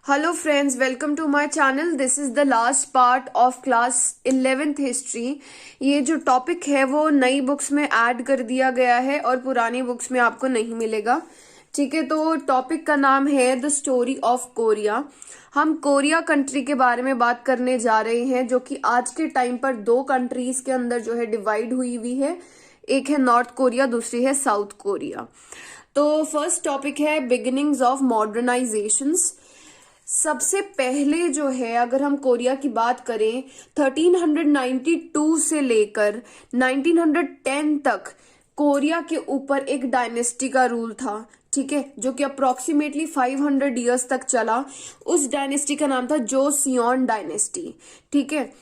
Hello friends, welcome to my channel. This is the last part of class 11th history. ये जो topic है वो नई books में ऐड कर दिया गया है और पुरानी बुक्स में आपको नहीं मिलेगा। ठीक है, तो टॉपिक का नाम है द स्टोरी ऑफ कोरिया। हम कोरिया कंट्री के बारे में बात करने जा रहे हैं, जो कि आज के टाइम पर दो कंट्रीज के अंदर जो है डिवाइड हुई है। एक है नॉर्थ कोरिया, दूसरी है साउथ कोरिया। तो फर्स्ट टॉपिक है बिगिनिंग्स ऑफ मॉडर्नाइजेशंस। सबसे पहले जो है, अगर हम कोरिया की बात करें, 1392 से लेकर 1910 तक कोरिया के ऊपर एक डायनेस्टी का रूल था। ठीक है, जो कि अप्रोक्सीमेटली 500 ईयर्स तक चला। उस डायनेस्टी का नाम था जोसियोन डायनेस्टी। ठीक है,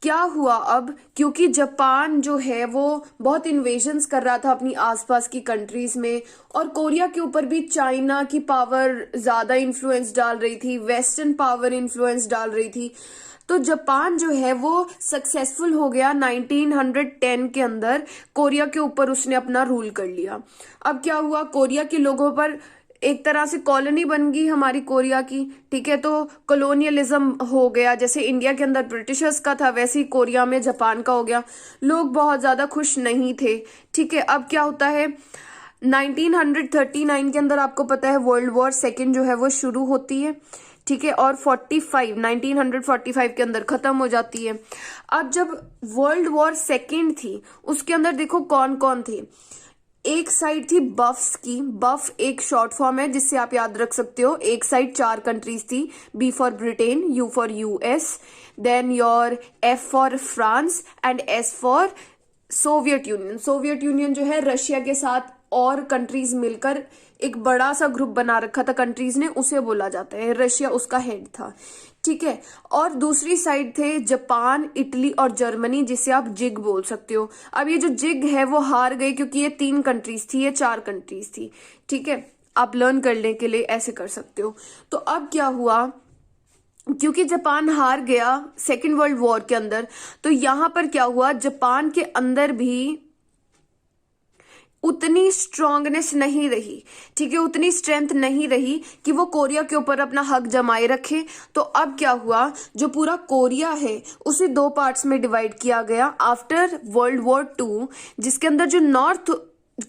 क्या हुआ अब, क्योंकि जापान जो है वो बहुत इन्वेजन्स कर रहा था अपनी आसपास की कंट्रीज में, और कोरिया के ऊपर भी चाइना की पावर ज्यादा इन्फ्लुएंस डाल रही थी, वेस्टर्न पावर इन्फ्लुएंस डाल रही थी। तो जापान जो है वो सक्सेसफुल हो गया 1910 के अंदर। कोरिया के ऊपर उसने अपना रूल कर लिया। अब क्या हुआ, कोरिया के लोगों पर एक तरह से कॉलोनी बन गई हमारी कोरिया की। ठीक है, तो कॉलोनियलिज्म हो गया। जैसे इंडिया के अंदर ब्रिटिशर्स का था, वैसे ही कोरिया में जापान का हो गया। लोग बहुत ज्यादा खुश नहीं थे। ठीक है, अब क्या होता है, 1939 के अंदर आपको पता है वर्ल्ड वॉर सेकेंड जो है वो शुरू होती है। ठीक है, और 1945 के अंदर खत्म हो जाती है। अब जब वर्ल्ड वॉर सेकेंड थी, उसके अंदर देखो कौन कौन थे। एक साइड थी बफ्स की। बफ एक शॉर्ट फॉर्म है जिससे आप याद रख सकते हो। एक साइड 4 कंट्रीज थी, B for Britain, U for US, then your F for France and S for Soviet Union. Soviet Union जो है रशिया के साथ और कंट्रीज मिलकर एक बड़ा सा ग्रुप बना रखा था कंट्रीज ने, उसे बोला जाता है। रशिया उसका हेड था। ठीक है, और दूसरी साइड थे जापान, इटली और जर्मनी, जिसे आप जिग बोल सकते हो। अब ये जो जिग है वो हार गई, क्योंकि ये 3 कंट्रीज थी, ये 4 कंट्रीज थी। ठीक है, आप लर्न करने के लिए ऐसे कर सकते हो। तो अब क्या हुआ, क्योंकि जापान हार गया सेकेंड वर्ल्ड वॉर के अंदर, तो यहां पर क्या हुआ, जापान के अंदर भी उतनी स्ट्रांगनेस नहीं रही। ठीक है, उतनी स्ट्रेंथ नहीं रही कि वो कोरिया के ऊपर अपना हक जमाए रखे। तो अब क्या हुआ, जो पूरा कोरिया है उसे 2 पार्ट्स में डिवाइड किया गया आफ्टर वर्ल्ड वॉर 2, जिसके अंदर जो नॉर्थ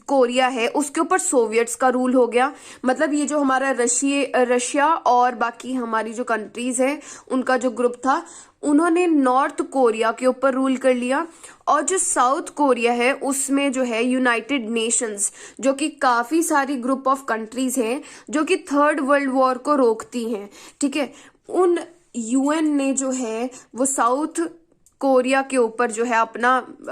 कोरिया है उसके ऊपर सोवियट्स का रूल हो गया। मतलब ये जो हमारा रशिया और बाकी हमारी जो कंट्रीज है उनका जो ग्रुप था, उन्होंने नॉर्थ कोरिया के ऊपर रूल कर लिया। और जो साउथ कोरिया है उसमें जो है यूनाइटेड नेशंस, जो कि काफी सारी ग्रुप ऑफ कंट्रीज हैं जो कि थर्ड वर्ल्ड वॉर को रोकती हैं। ठीक है, उन यूएन ने जो है वो साउथ कोरिया के ऊपर जो है अपना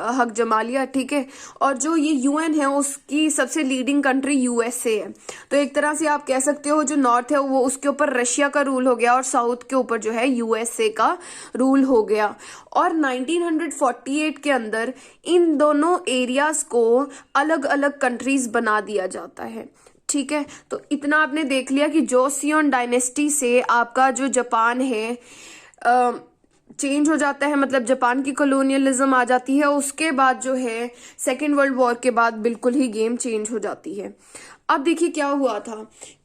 हक जमा लिया। ठीक है, और जो ये यूएन है उसकी सबसे लीडिंग कंट्री यूएसए है। तो एक तरह से आप कह सकते हो जो नॉर्थ है वो उसके ऊपर रशिया का रूल हो गया और साउथ के ऊपर जो है यूएसए का रूल हो गया। और 1948 के अंदर इन दोनों एरियाज को अलग अलग कंट्रीज बना दिया जाता है। ठीक है, तो इतना आपने देख लिया कि जोसियोन डायनेस्टी से आपका जो जापान है चेंज हो जाता है, मतलब जापान की कॉलोनियलिज्म आ जाती है। उसके बाद जो है सेकेंड वर्ल्ड वॉर के बाद बिल्कुल ही गेम चेंज हो जाती है। अब देखिए क्या हुआ था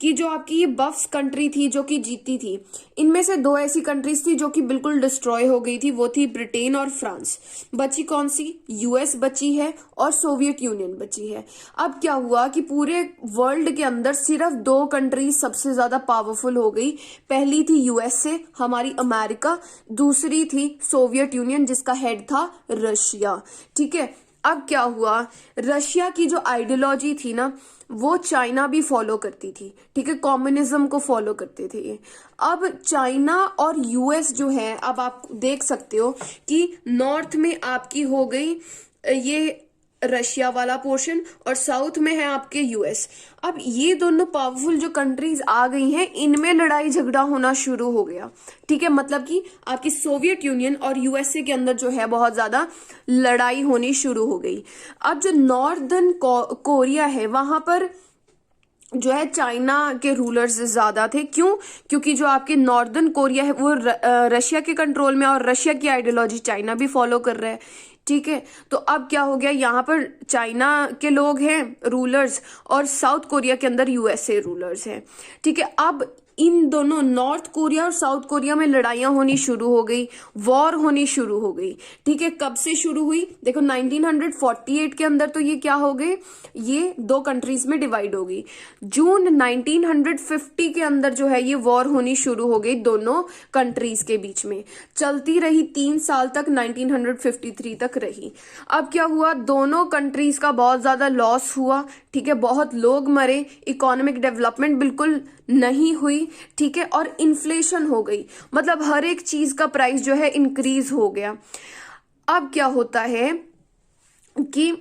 कि जो आपकी ये बफ्स कंट्री थी जो कि जीती थी, इनमें से 2 ऐसी कंट्रीज थी जो कि बिल्कुल डिस्ट्रॉय हो गई थी। वो थी ब्रिटेन और फ्रांस। बची कौन सी, यूएस बची है और सोवियत यूनियन बची है। अब क्या हुआ कि पूरे वर्ल्ड के अंदर सिर्फ 2 कंट्रीज सबसे ज्यादा पावरफुल हो गई। पहली थी यूएसए, हमारी अमेरिका, दूसरी थी सोवियत यूनियन जिसका हेड था रशिया। ठीक है, अब क्या हुआ, रशिया की जो आइडियोलॉजी थी ना वो चाइना भी फॉलो करती थी। ठीक है, कम्युनिज्म को फॉलो करते थे ये। अब चाइना और यूएस जो है, अब आप देख सकते हो कि नॉर्थ में आपकी हो गई ये रशिया वाला पोर्शन और साउथ में है आपके यूएस। अब ये दोनों पावरफुल जो कंट्रीज आ गई हैं, इनमें लड़ाई झगड़ा होना शुरू हो गया। ठीक है, मतलब कि आपकी सोवियत यूनियन और यूएसए के अंदर जो है बहुत ज्यादा लड़ाई होनी शुरू हो गई। अब जो नॉर्दर्न कोरिया है वहां पर जो है चाइना के रूलर्स ज्यादा थे। क्यों, क्योंकि जो आपके नॉर्दर्न कोरिया है वो रशिया के कंट्रोल में, और रशिया की आइडियोलॉजी चाइना भी फॉलो कर रहा है। ठीक है, तो अब क्या हो गया, यहाँ पर चाइना के लोग हैं रूलर्स और साउथ कोरिया के अंदर यूएसए रूलर्स हैं। ठीक है, अब इन दोनों नॉर्थ कोरिया और साउथ कोरिया में लड़ाइयां होनी शुरू हो गई, वॉर होनी शुरू हो गई। ठीक है, कब से शुरू हुई? देखो 1948 के अंदर तो ये क्या हो गए, ये दो कंट्रीज में डिवाइड हो गई। जून 1950 के अंदर जो है ये वॉर होनी शुरू हो गई दोनों कंट्रीज के बीच में, चलती रही 3 साल तक, 1953 तक रही। अब क्या हुआ, दोनों कंट्रीज का बहुत ज्यादा लॉस हुआ। ठीक है, बहुत लोग मरे, इकोनॉमिक डेवलपमेंट बिल्कुल नहीं हुई। ठीक है, और इन्फ्लेशन हो गई, मतलब हर एक चीज का प्राइस जो है इंक्रीज हो गया। अब क्या होता है कि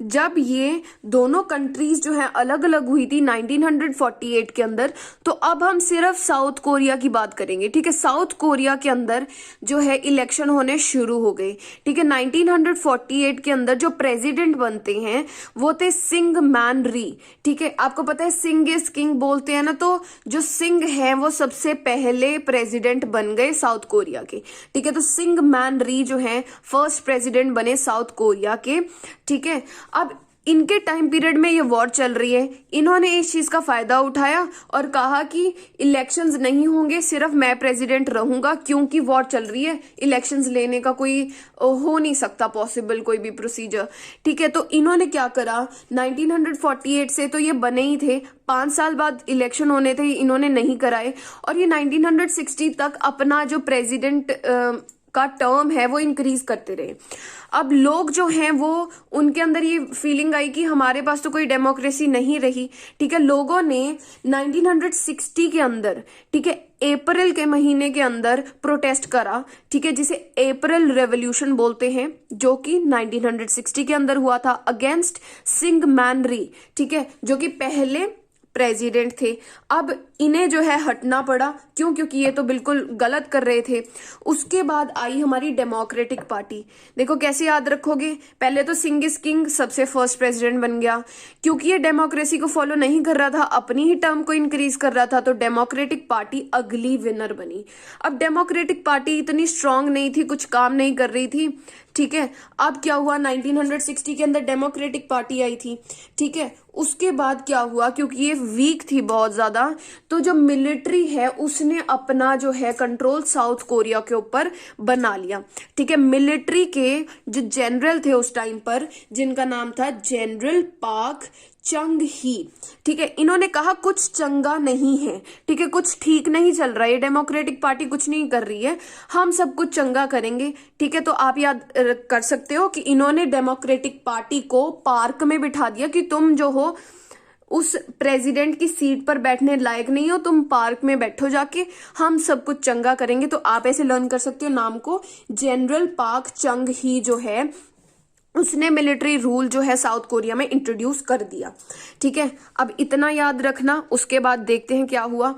जब ये दोनों कंट्रीज जो है अलग अलग हुई थी 1948 के अंदर, तो अब हम सिर्फ साउथ कोरिया की बात करेंगे। ठीक है, साउथ कोरिया के अंदर जो है इलेक्शन होने शुरू हो गए। ठीक है, 1948 के अंदर जो प्रेसिडेंट बनते हैं वो थे सिंग मैन री। ठीक है, आपको पता है सिंग इज किंग बोलते हैं ना, तो जो सिंग है वो सबसे पहले प्रेसिडेंट बन गए साउथ कोरिया के। ठीक है, तो सिंग मैन री जो है फर्स्ट प्रेसिडेंट बने साउथ कोरिया के। ठीक है, अब इनके टाइम पीरियड में ये वॉर चल रही है, इन्होंने इस चीज का फायदा उठाया और कहा कि इलेक्शंस नहीं होंगे, सिर्फ मैं प्रेसिडेंट रहूंगा, क्योंकि वॉर चल रही है, इलेक्शंस लेने का कोई हो नहीं सकता पॉसिबल कोई भी प्रोसीजर। ठीक है, तो इन्होंने क्या करा, 1948 से तो ये बने ही थे, 5 साल बाद इलेक्शन होने थे, इन्होंने नहीं कराए, और ये 1960 तक अपना जो प्रेसिडेंट का टर्म है वो इंक्रीज करते रहे। अब लोग जो हैं वो, उनके अंदर ये फीलिंग आई कि हमारे पास तो कोई डेमोक्रेसी नहीं रही। ठीक है, लोगों ने 1960 के अंदर, ठीक है, अप्रैल के महीने के अंदर प्रोटेस्ट करा। ठीक है, जिसे अप्रैल रेवोल्यूशन बोलते हैं, जो कि 1960 के अंदर हुआ था अगेंस्ट सिंग मैन री। ठीक है, जो कि पहले प्रेसिडेंट थे। अब इन्हें जो है हटना पड़ा, क्यों? क्योंकि ये तो बिल्कुल गलत कर रहे थे। उसके बाद आई हमारी डेमोक्रेटिक पार्टी। देखो कैसे याद रखोगे, पहले तो सिंग इज किंग सबसे फर्स्ट प्रेसिडेंट बन गया, क्योंकि ये डेमोक्रेसी को फॉलो नहीं कर रहा था, अपनी ही टर्म को इंक्रीज कर रहा था, तो डेमोक्रेटिक पार्टी अगली विनर बनी। अब डेमोक्रेटिक पार्टी इतनी स्ट्रांग नहीं थी, कुछ काम नहीं कर रही थी। ठीक है, अब क्या हुआ, 1960 के अंदर डेमोक्रेटिक पार्टी आई थी। ठीक है, उसके बाद क्या हुआ, क्योंकि ये वीक थी बहुत ज्यादा, तो जो मिलिट्री है उसने अपना जो है कंट्रोल साउथ कोरिया के ऊपर बना लिया। ठीक है, मिलिट्री के जो जनरल थे उस टाइम पर, जिनका नाम था जनरल पाक चंग ही। ठीक है, इन्होंने कहा कुछ चंगा नहीं है। ठीक है, कुछ ठीक नहीं चल रहा है, डेमोक्रेटिक पार्टी कुछ नहीं कर रही है, हम सब कुछ चंगा करेंगे। ठीक है, तो आप याद कर सकते हो कि इन्होंने डेमोक्रेटिक पार्टी को पार्क में बिठा दिया कि तुम जो हो उस प्रेसिडेंट की सीट पर बैठने लायक नहीं हो, तुम पार्क में बैठो जाके, हम सब कुछ चंगा करेंगे। तो आप ऐसे लर्न कर सकते हो नाम को, जनरल पाक चंग ही जो है उसने मिलिट्री रूल जो है साउथ कोरिया में इंट्रोड्यूस कर दिया। ठीक है, अब इतना याद रखना। उसके बाद देखते हैं क्या हुआ।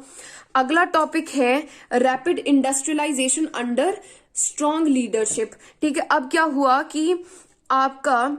अगला टॉपिक है rapid industrialisation under strong leadership. ठीक है, अब क्या हुआ कि आपका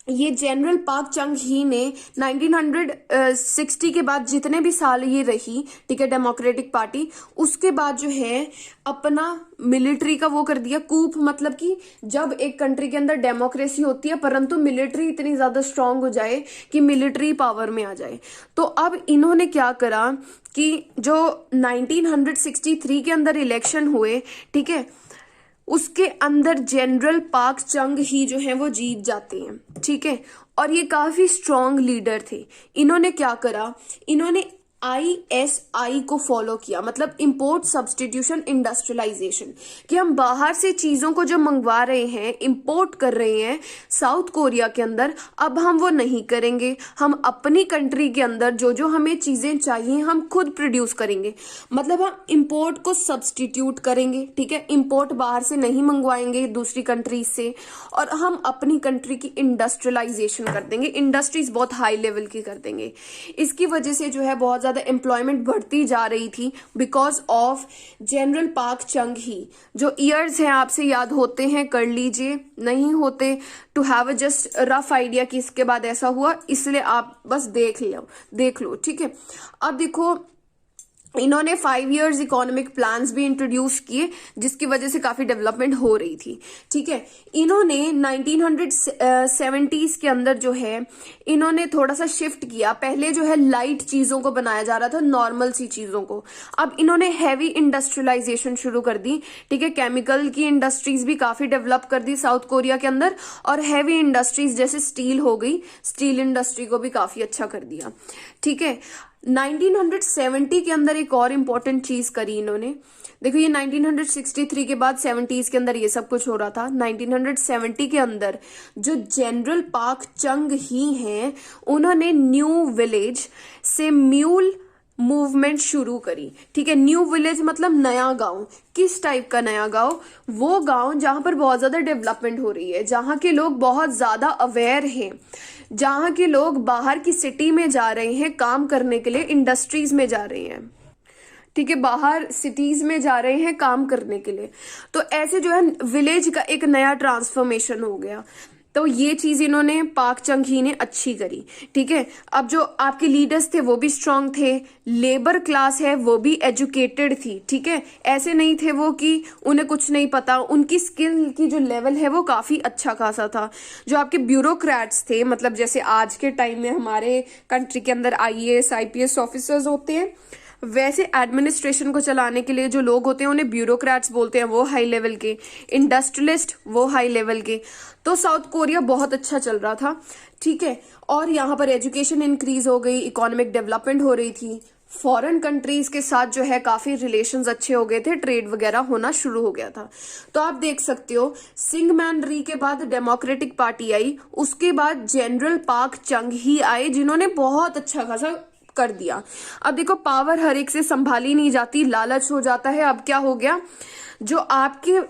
ये जनरल पाक चंग ही ने 1960 के बाद जितने भी साल ये रही, ठीक है, डेमोक्रेटिक पार्टी, उसके बाद जो है अपना मिलिट्री का वो कर दिया कूप। मतलब कि जब एक कंट्री के अंदर डेमोक्रेसी होती है परंतु मिलिट्री इतनी ज्यादा स्ट्रांग हो जाए कि मिलिट्री पावर में आ जाए, तो अब इन्होंने क्या करा कि जो 1963 के अंदर इलेक्शन हुए, ठीक है, उसके अंदर जनरल पाक चंग ही जो है वो जीत जाते हैं। ठीक है, और ये काफी स्ट्रांग लीडर थे। इन्होंने क्या करा, इन्होंने ISI को फॉलो किया, मतलब इंपोर्ट सब्सटीट्यूशन इंडस्ट्रियलाइजेशन, कि हम बाहर से चीजों को जो मंगवा रहे हैं, इंपोर्ट कर रहे हैं साउथ कोरिया के अंदर, अब हम वो नहीं करेंगे, हम अपनी कंट्री के अंदर जो जो हमें चीजें चाहिए हम खुद प्रोड्यूस करेंगे। मतलब हम इंपोर्ट को सब्सटीट्यूट करेंगे। ठीक है, इंपोर्ट बाहर से नहीं मंगवाएंगे दूसरी कंट्रीज से, और हम अपनी कंट्री की इंडस्ट्रियलाइजेशन कर देंगे, इंडस्ट्रीज बहुत हाई लेवल की कर देंगे। इसकी वजह से जो है बहुत एम्प्लॉयमेंट बढ़ती जा रही थी बिकॉज ऑफ जनरल पाक चंग ही। जो ईयर्स हैं आपसे याद होते हैं कर लीजिए, नहीं होते to have a just rough idea कि इसके बाद ऐसा हुआ, इसलिए आप बस देख लो। ठीक है, अब देखो इन्होंने 5 इयर्स इकोनॉमिक प्लान्स भी इंट्रोड्यूस किए, जिसकी वजह से काफी डेवलपमेंट हो रही थी। ठीक है, इन्होंने 1970s के अंदर जो है इन्होंने थोड़ा सा शिफ्ट किया। पहले जो है लाइट चीजों को बनाया जा रहा था, नॉर्मल सी चीजों को। अब इन्होंने हैवी इंडस्ट्रियलाइजेशन शुरू कर दी। ठीक है, केमिकल की इंडस्ट्रीज भी काफी डेवलप कर दी साउथ कोरिया के अंदर, और हैवी इंडस्ट्रीज जैसे स्टील हो गई, स्टील इंडस्ट्री को भी काफी अच्छा कर दिया। ठीक है, 1970 के अंदर एक और इम्पोर्टेंट चीज करी इन्होंने। देखो, ये 1963 के बाद 70s के अंदर ये सब कुछ हो रहा था। 1970 के अंदर जो जनरल पार्क चंग ही हैं, उन्होंने न्यू विलेज से म्यूल मूवमेंट शुरू करी। ठीक है, न्यू विलेज मतलब नया गांव। किस टाइप का नया गांव? वो गांव जहां पर बहुत ज्यादा डेवलपमेंट हो रही है, जहां के लोग बहुत ज्यादा अवेयर हैं, जहां के लोग बाहर की सिटी में जा रहे हैं काम करने के लिए, इंडस्ट्रीज में जा रहे हैं। ठीक है, बाहर सिटीज में जा रहे हैं काम करने के लिए। तो ऐसे जो है विलेज का एक नया ट्रांसफॉर्मेशन हो गया। तो ये चीज इन्होंने पाक चंग ही ने अच्छी करी। ठीक है, अब जो आपके लीडर्स थे वो भी स्ट्रांग थे, लेबर क्लास है वो भी एजुकेटेड थी। ठीक है, ऐसे नहीं थे वो कि उन्हें कुछ नहीं पता, उनकी स्किल की जो लेवल है वो काफी अच्छा खासा था। जो आपके ब्यूरोक्रेट्स थे, मतलब जैसे आज के टाइम में हमारे कंट्री के अंदर IAS IPS ऑफिसर्स होते हैं, वैसे एडमिनिस्ट्रेशन को चलाने के लिए जो लोग होते हैं उन्हें ब्यूरोक्रेट्स बोलते हैं, वो हाई लेवल के, इंडस्ट्रियलिस्ट वो हाई लेवल के। तो साउथ कोरिया बहुत अच्छा चल रहा था। ठीक है, और यहाँ पर एजुकेशन इंक्रीज हो गई, इकोनॉमिक डेवलपमेंट हो रही थी, फॉरेन कंट्रीज के साथ जो है काफी रिलेशंस अच्छे हो गए थे, ट्रेड वगैरह होना शुरू हो गया था। तो आप देख सकते हो सिंगमैन री के बाद डेमोक्रेटिक पार्टी आई, उसके बाद जनरल पार्क चंग ही आए, जिन्होंने बहुत अच्छा खासा कर दिया। अब देखो, पावर हर एक से संभाली नहीं जाती, लालच हो जाता है। अब क्या हो गया, जो आपके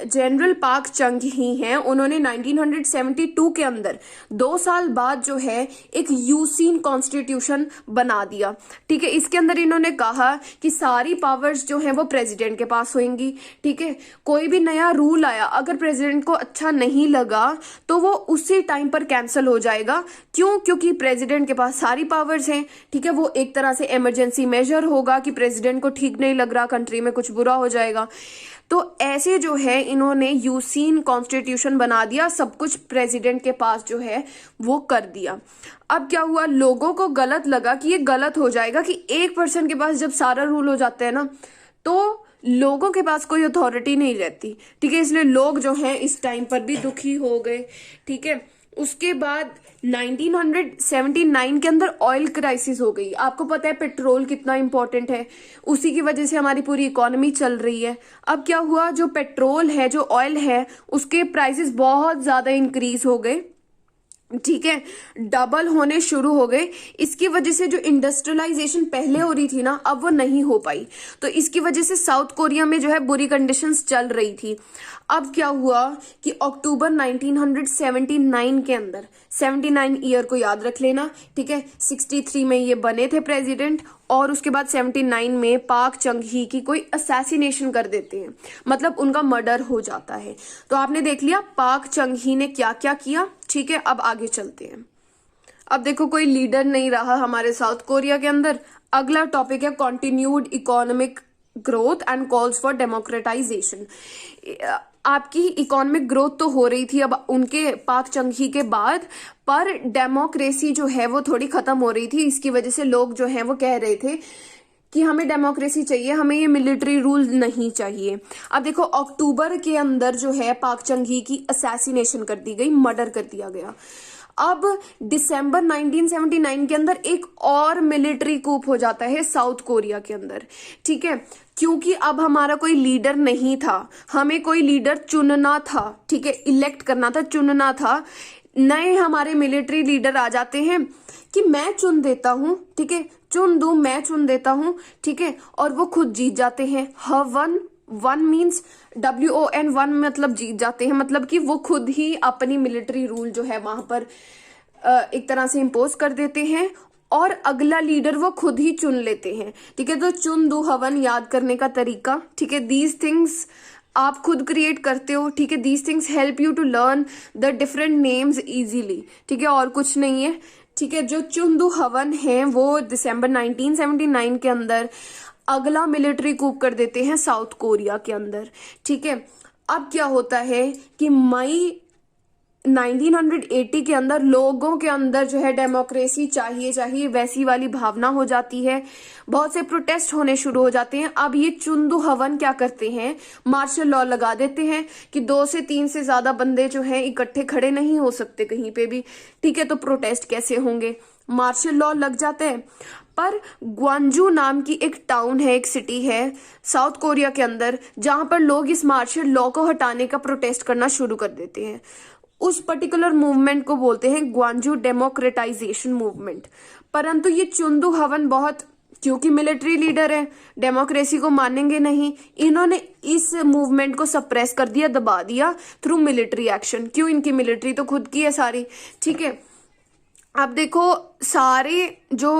जनरल पार्क चंग ही हैं, उन्होंने 1972 के अंदर 2 साल बाद जो है एक यूसीन कॉन्स्टिट्यूशन बना दिया। ठीक है, इसके अंदर इन्होंने कहा कि सारी पावर्स जो हैं वो प्रेसिडेंट के पास होंगी। ठीक है, कोई भी नया रूल आया अगर प्रेसिडेंट को अच्छा नहीं लगा तो वो उसी टाइम पर कैंसिल हो जाएगा। क्यों? क्योंकि प्रेसिडेंट के पास सारी पावर्स हैं। ठीक है, वो एक तरह से इमरजेंसी मेजर होगा कि प्रेसिडेंट को ठीक नहीं लग रहा, कंट्री में कुछ बुरा हो जाएगा। तो ऐसे जो है इन्होंने यूसीन कॉन्स्टिट्यूशन बना दिया, सब कुछ प्रेसिडेंट के पास जो है वो कर दिया। अब क्या हुआ, लोगों को गलत लगा कि ये गलत हो जाएगा कि एक पर्सन के पास जब सारा रूल हो जाता है ना, तो लोगों के पास कोई अथॉरिटी नहीं रहती। ठीक है, इसलिए लोग जो हैं इस टाइम पर भी दुखी हो गए। ठीक है, उसके बाद 1979 के अंदर ऑयल क्राइसिस हो गई। आपको पता है पेट्रोल कितना इंपॉर्टेंट है, उसी की वजह से हमारी पूरी इकोनॉमी चल रही है। अब क्या हुआ, जो पेट्रोल है, जो ऑयल है, उसके प्राइसेस बहुत ज्यादा इंक्रीज हो गए। ठीक है, डबल होने शुरू हो गए। इसकी वजह से जो इंडस्ट्रियलाइजेशन पहले हो रही थी ना, अब वो नहीं हो पाई। तो इसकी वजह से साउथ कोरिया में जो है बुरी कंडीशंस चल रही थी। अब क्या हुआ कि अक्टूबर 1979 के अंदर, 79 ईयर को याद रख लेना। ठीक है, 63 में ये बने थे प्रेसिडेंट, और उसके बाद 79 में पाक चंग ही की कोई असैसिनेशन कर देते हैं, मतलब उनका मर्डर हो जाता है। तो आपने देख लिया पाक चंग ही ने क्या क्या किया। ठीक है, अब आगे चलते हैं। अब देखो, कोई लीडर नहीं रहा हमारे साउथ कोरिया के अंदर। अगला टॉपिक है continued economic growth and calls for democratisation. आपकी इकोनॉमिक ग्रोथ तो हो रही थी अब उनके पाक चंग ही के बाद, पर डेमोक्रेसी जो है वो थोड़ी खत्म हो रही थी। इसकी वजह से लोग जो हैं वो कह रहे थे कि हमें डेमोक्रेसी चाहिए, हमें ये मिलिट्री रूल नहीं चाहिए। अब देखो, अक्टूबर के अंदर जो है पाक चंग ही की असैसिनेशन कर दी गई, मर्डर कर दिया गया। अब दिसंबर 1979 के अंदर एक और मिलिट्री कूप हो जाता है साउथ कोरिया के अंदर। ठीक है, क्योंकि अब हमारा कोई लीडर नहीं था, हमें कोई लीडर चुनना था। ठीक है, इलेक्ट करना था, चुनना था। नए हमारे मिलिट्री लीडर आ जाते हैं कि मैं चुन देता हूं। ठीक है, चुन दूं, मैं चुन देता हूं। ठीक है, और वो खुद जीत जाते हैं। वन मीन्स WON, वन मतलब जीत जाते हैं, मतलब कि वो खुद ही अपनी मिलिट्री रूल जो है वहां पर एक तरह से इम्पोज कर देते हैं, और अगला लीडर वो खुद ही चुन लेते हैं। ठीक है, तो चुन दो हवन याद करने का तरीका। ठीक है, दीज थिंग्स आप खुद क्रिएट करते हो। ठीक है, these things help you to learn the different names easily. ठीक है, और कुछ नहीं है। ठीक है, जो चुंदू हवन है वो दिसंबर 1979 के अंदर अगला मिलिट्री कूप कर देते हैं साउथ कोरिया के अंदर। ठीक है, अब क्या होता है कि मई 1980 के अंदर लोगों के अंदर जो है डेमोक्रेसी चाहिए चाहिए वैसी वाली भावना हो जाती है, बहुत से प्रोटेस्ट होने शुरू हो जाते हैं। अब ये चुंदू हवन क्या करते हैं, मार्शल लॉ लगा देते हैं कि 2 से 3 से ज्यादा बंदे जो हैं इकट्ठे खड़े नहीं हो सकते कहीं पे भी। ठीक है, तो प्रोटेस्ट कैसे होंगे, मार्शल लॉ लग जाते हैं। पर ग्वांजू नाम की एक टाउन है, एक सिटी है साउथ कोरिया के अंदर, जहां पर लोग इस मार्शल लॉ को हटाने का प्रोटेस्ट करना शुरू कर देते हैं। उस पर्टिकुलर मूवमेंट को बोलते हैं ग्वांजू डेमोक्रेटाइजेशन मूवमेंट। परंतु ये चुंदू हवन बहुत, क्योंकि मिलिट्री लीडर है, डेमोक्रेसी को मानेंगे नहीं, इन्होंने इस मूवमेंट को सप्रेस कर दिया, दबा दिया थ्रू मिलिट्री एक्शन। क्यों, इनकी मिलिट्री तो खुद की है सारी। ठीक है, अब देखो सारे जो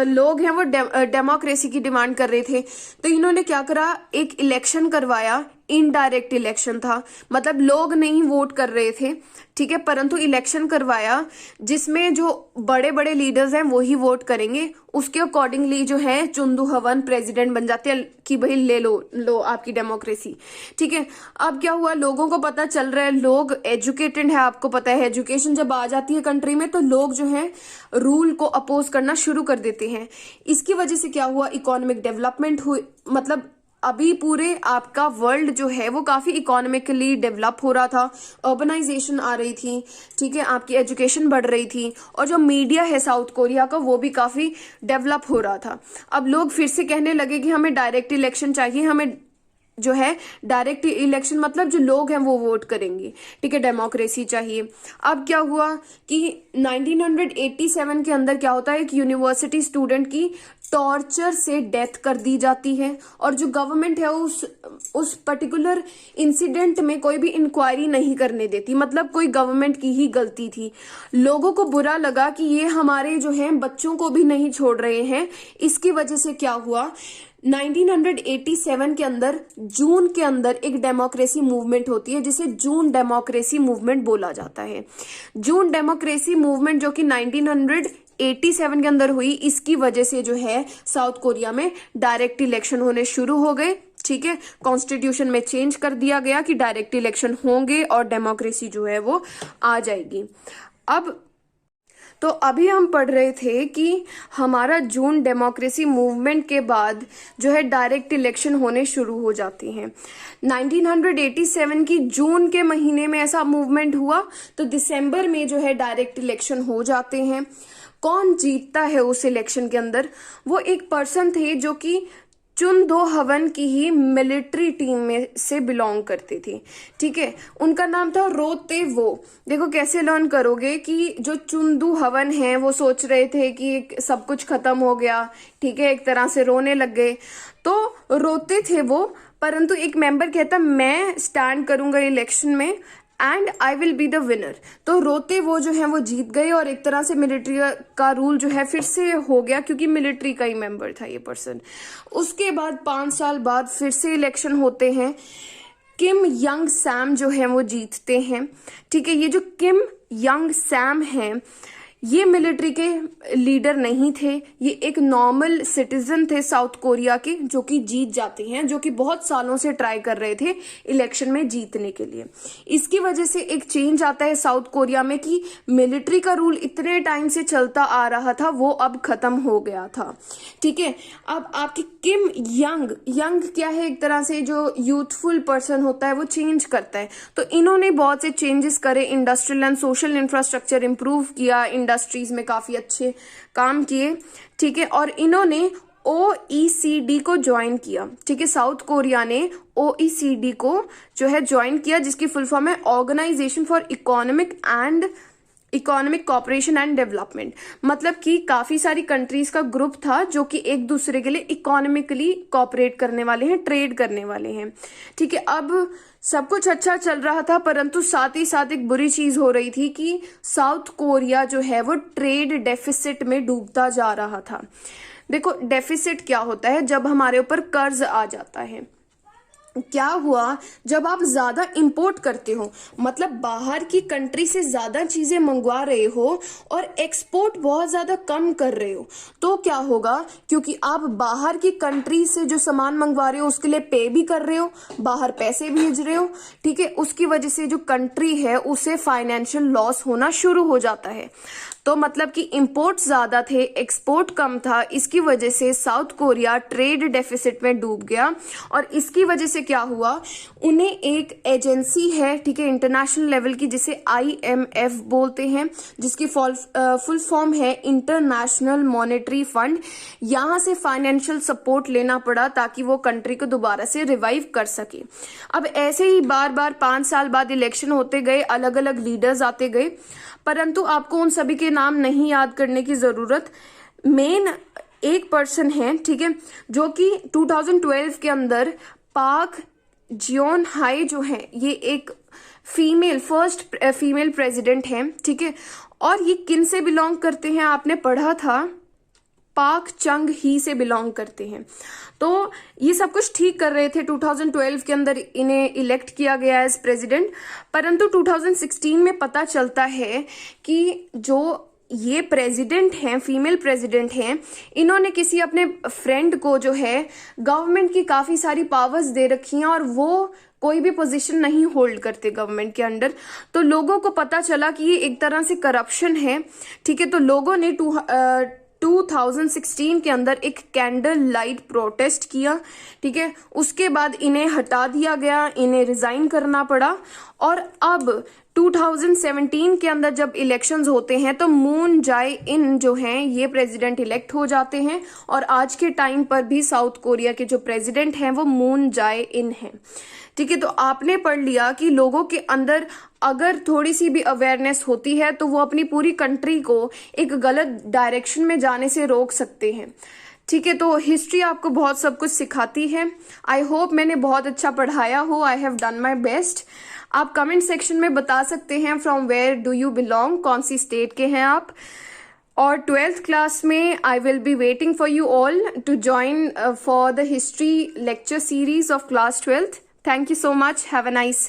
लोग हैं वो डेमोक्रेसी की डिमांड कर रहे थे, तो इन्होंने क्या करा, एक इलेक्शन करवाया। इनडायरेक्ट इलेक्शन था, मतलब लोग नहीं वोट कर रहे थे। ठीक है, परंतु इलेक्शन करवाया जिसमें जो बड़े बड़े लीडर्स हैं वो ही वोट करेंगे, उसके अकॉर्डिंगली जो है चुंदू हवन प्रेसिडेंट बन जाते हैं कि भाई ले लो आपकी डेमोक्रेसी। ठीक है, अब क्या हुआ, लोगों को पता चल रहा है, लोग एजुकेटेड है, आपको पता है एजुकेशन जब आ जाती है कंट्री में तो लोग जो है रूल को अपोज करना शुरू कर देते हैं। इसकी वजह से क्या हुआ, इकोनॉमिक डेवलपमेंट हुई, मतलब अभी पूरे आपका वर्ल्ड जो है वो काफी इकोनॉमिकली डेवलप हो रहा था, अर्बनाइजेशन आ रही थी। ठीक है, आपकी एजुकेशन बढ़ रही थी, और जो मीडिया है साउथ कोरिया का वो भी काफी डेवलप हो रहा था। अब लोग फिर से कहने लगे कि हमें डायरेक्ट इलेक्शन चाहिए, हमें जो है डायरेक्ट इलेक्शन मतलब जो लोग हैं वो वोट करेंगे। ठीक है, डेमोक्रेसी चाहिए। अब क्या हुआ कि 1987 के अंदर क्या होता है कि यूनिवर्सिटी स्टूडेंट की टॉर्चर से डेथ कर दी जाती है, और जो गवर्नमेंट है उस पर्टिकुलर इंसिडेंट में कोई भी इंक्वायरी नहीं करने देती, मतलब कोई गवर्नमेंट की ही गलती थी। लोगों को बुरा लगा कि ये हमारे जो हैं बच्चों को भी नहीं छोड़ रहे हैं। इसकी वजह से क्या हुआ, 1987 के अंदर जून के अंदर एक डेमोक्रेसी मूवमेंट होती है जिसे जून डेमोक्रेसी मूवमेंट बोला जाता है। जून डेमोक्रेसी मूवमेंट जो कि 1987 के अंदर हुई, इसकी वजह से जो है साउथ कोरिया में डायरेक्ट इलेक्शन होने शुरू हो गए। ठीक है, कॉन्स्टिट्यूशन में चेंज कर दिया गया कि डायरेक्ट इलेक्शन होंगे और डेमोक्रेसी जो है वो आ जाएगी। अब तो अभी हम पढ़ रहे थे कि हमारा जून डेमोक्रेसी मूवमेंट के बाद जो है डायरेक्ट इलेक्शन होने शुरू हो जाती हैं। 1987 की जून के महीने में ऐसा मूवमेंट हुआ, तो दिसंबर में जो है डायरेक्ट इलेक्शन हो जाते हैं। कौन जीतता है उस इलेक्शन के अंदर, वो एक पर्सन थे जो कि चुंदू हवन की ही मिलिट्री टीम में से बिलोंग करते थे। ठीक है, उनका नाम था रोते वो। देखो कैसे लर्न करोगे कि जो चुंदू हवन है वो सोच रहे थे कि सब कुछ खत्म हो गया। ठीक है, एक तरह से रोने लग गए, तो रोते थे वो। परंतु एक मेंबर कहता मैं स्टैंड करूंगा इलेक्शन में and I will be the winner. तो रोते वो जो है वो जीत गए, और एक तरह से मिलिट्री का रूल जो है फिर से हो गया, क्योंकि मिलिट्री का ही मेंबर था ये पर्सन। उसके बाद 5 साल बाद फिर से इलेक्शन होते हैं। किम यंग सैम जो है वो जीतते हैं। ठीक है, ये जो किम यंग सैम हैं ये मिलिट्री के लीडर नहीं थे, ये एक नॉर्मल सिटीजन थे साउथ कोरिया के जो कि जीत जाते हैं, जो कि बहुत सालों से ट्राई कर रहे थे इलेक्शन में जीतने के लिए। इसकी वजह से एक चेंज आता है साउथ कोरिया में कि मिलिट्री का रूल इतने टाइम से चलता आ रहा था वो अब खत्म हो गया था। ठीक है, अब आपकी किम यंग क्या है, एक तरह से जो यूथफुल पर्सन होता है वो चेंज करता है। तो इन्होंने बहुत से चेंजेस करे, industrial and social infrastructure improve किया, इंडस्ट्रीज में काफी अच्छे काम किए। ठीक है, और इन्होंने OECD को ज्वाइन किया। ठीक है, साउथ कोरिया ने OECD को जो है ज्वाइन किया, जिसकी फुल फॉर्म है organisation for economic cooperation and development. मतलब कि काफी सारी कंट्रीज का ग्रुप था जो कि एक दूसरे के लिए इकोनॉमिकली कॉपरेट करने वाले हैं, ट्रेड करने वाले हैं। ठीक है, अब सब कुछ अच्छा चल रहा था, परंतु साथ ही साथ एक बुरी चीज हो रही थी कि साउथ कोरिया जो है वो ट्रेड डेफिसिट में डूबता जा रहा था। देखो डेफिसिट क्या होता है, जब हमारे ऊपर कर्ज आ जाता है। क्या हुआ, जब आप ज्यादा इंपोर्ट करते हो, मतलब बाहर की कंट्री से ज्यादा चीजें मंगवा रहे हो और एक्सपोर्ट बहुत ज्यादा कम कर रहे हो, तो क्या होगा, क्योंकि आप बाहर की कंट्री से जो सामान मंगवा रहे हो उसके लिए पे भी कर रहे हो, बाहर पैसे भेज रहे हो, ठीक है, उसकी वजह से जो कंट्री है उसे फाइनेंशियल लॉस होना शुरू हो जाता है। तो मतलब कि इंपोर्ट ज्यादा थे, एक्सपोर्ट कम था, इसकी वजह से साउथ कोरिया ट्रेड डेफिसिट में डूब गया। और इसकी वजह से क्या हुआ, उन्हें एक एजेंसी है, ठीक है, इंटरनेशनल लेवल की, जिसे IMF बोलते हैं, जिसकी फुल फॉर्म है इंटरनेशनल मॉनेटरी फंड, यहां से फाइनेंशियल सपोर्ट लेना पड़ा ताकि वो कंट्री को दोबारा से रिवाइव कर सके। अब ऐसे ही बार बार 5 साल बाद इलेक्शन होते गए, अलग अलग लीडर्स आते गए, परंतु आपको उन सभी के नाम नहीं याद करने की जरूरत। मेन एक पर्सन है, ठीक है, जो कि 2012 के अंदर पाक जियोन हाई जो है, ये एक फर्स्ट फीमेल प्रेसिडेंट है, ठीक है। और ये किन से बिलोंग करते हैं, आपने पढ़ा था, पाक चंग ही से बिलोंग करते हैं। तो ये सब कुछ ठीक कर रहे थे, 2012 के अंदर इन्हें इलेक्ट किया गया एज प्रेसिडेंट, परंतु 2016 में पता चलता है कि जो ये प्रेसिडेंट हैं, फीमेल प्रेसिडेंट हैं, इन्होंने किसी अपने फ्रेंड को जो है गवर्नमेंट की काफी सारी पावर्स दे रखी हैं और वो कोई भी पोजीशन नहीं होल्ड करते गवर्नमेंट के अंडर। तो लोगों को पता चला कि ये एक तरह से करप्शन है, ठीक है। तो लोगों ने 2016 के अंदर एक कैंडल लाइट प्रोटेस्ट किया, ठीक है। उसके बाद इन्हें हटा दिया गया, इन्हें रिजाइन करना पड़ा। और अब 2017 के अंदर जब इलेक्शंस होते हैं तो मून जाए इन जो हैं ये प्रेसिडेंट इलेक्ट हो जाते हैं। और आज के टाइम पर भी साउथ कोरिया के जो प्रेसिडेंट हैं वो मून जाए इन हैं, ठीक है। तो आपने पढ़ लिया कि लोगों के अंदर अगर थोड़ी सी भी अवेयरनेस होती है तो वो अपनी पूरी कंट्री को एक गलत डायरेक्शन में जाने से रोक सकते हैं, ठीक है। तो हिस्ट्री आपको बहुत सब कुछ सिखाती है। आई होप मैंने बहुत अच्छा पढ़ाया हो, I have done my best. आप कमेंट सेक्शन में बता सकते हैं from where do you belong, कौन सी स्टेट के हैं आप। और 12th क्लास में I will be waiting for you all to join for the history lecture series of class 12th। Thank you so much. Have a nice